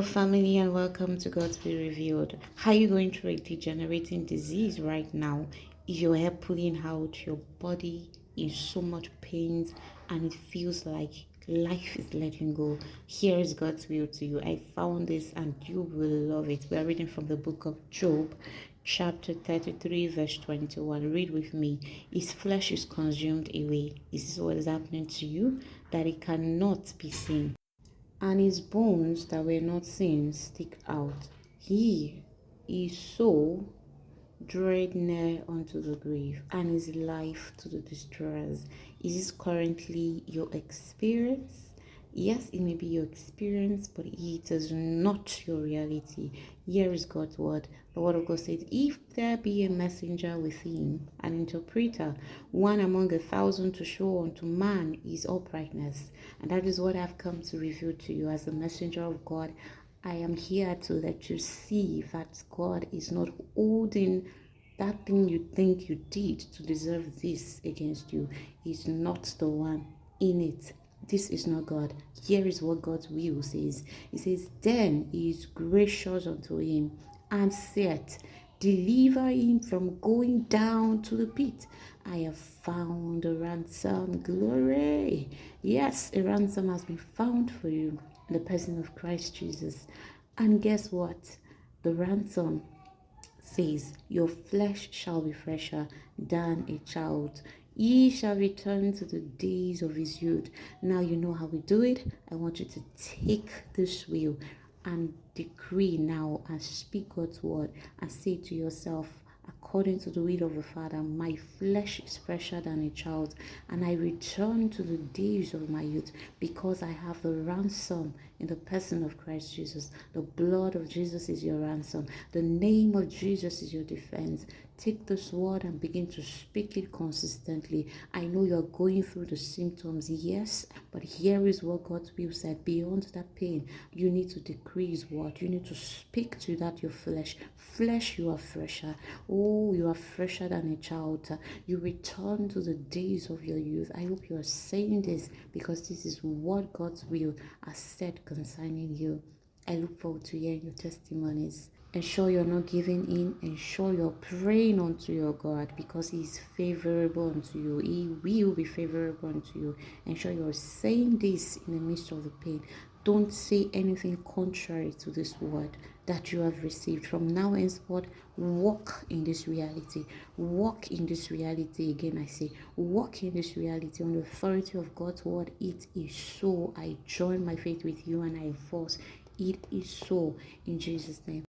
family, and welcome to God's Be Revealed. How are you going through a degenerating disease right now? Is your hair pulling out? Your body is so much pain, and it feels like life is letting go. Here is God's will to you. I found this, and you will love it. We are reading from the book of Job, chapter 33, verse 21. Read with me. His flesh is consumed away. Is this what is happening to you? That it cannot be seen, and his bones that were not seen stick out. He is so dread near unto the grave, and his life to the destroyers. Is this currently your experience? Yes, it may be your experience, but it is not your reality. Here is God's word. The word of God says, if there be a messenger with him, an interpreter, one among 1,000 to show unto man his uprightness. And that is what I've come to reveal to you as a messenger of God. I am here to let you see that God is not holding that thing you think you did to deserve this against you. Is not the one in it. This is not God. Here is what God's will says. It says, then he is gracious unto him, and saith, deliver him from going down to the pit. I have found a ransom. Glory. Yes, a ransom has been found for you in the person of Christ Jesus. And guess what? The ransom says, your flesh shall be fresher than a child. He shall return to the days of his youth. Now you know how we do it. I want you to take this will and decree now and speak God's word and say to yourself, according to the will of the Father, my flesh is fresher than a child, and I return to the days of my youth, because I have the ransom in the person of Christ Jesus. The blood of Jesus is your ransom. The name of Jesus is your defense. Take this word and begin to speak it consistently. I know you're going through the symptoms, yes, but here is what God's will said. Beyond that pain, you need to decrease what? You need to speak to that your flesh. Flesh, you are fresher. Oh, you are fresher than a child. You return to the days of your youth. I hope you are saying this, because this is what God's will has said concerning you. I look forward to hearing your testimonies. Ensure you're not giving in. Ensure you're praying unto your God, because He is favorable unto you. He will be favorable unto you. Ensure you're saying this in the midst of the pain. Don't say anything contrary to this word that you have received. From now henceforth, walk in this reality. Walk in this reality. Again, I say, walk in this reality on the authority of God's word. It is so. I join my faith with you and I enforce. It is so, in Jesus' name.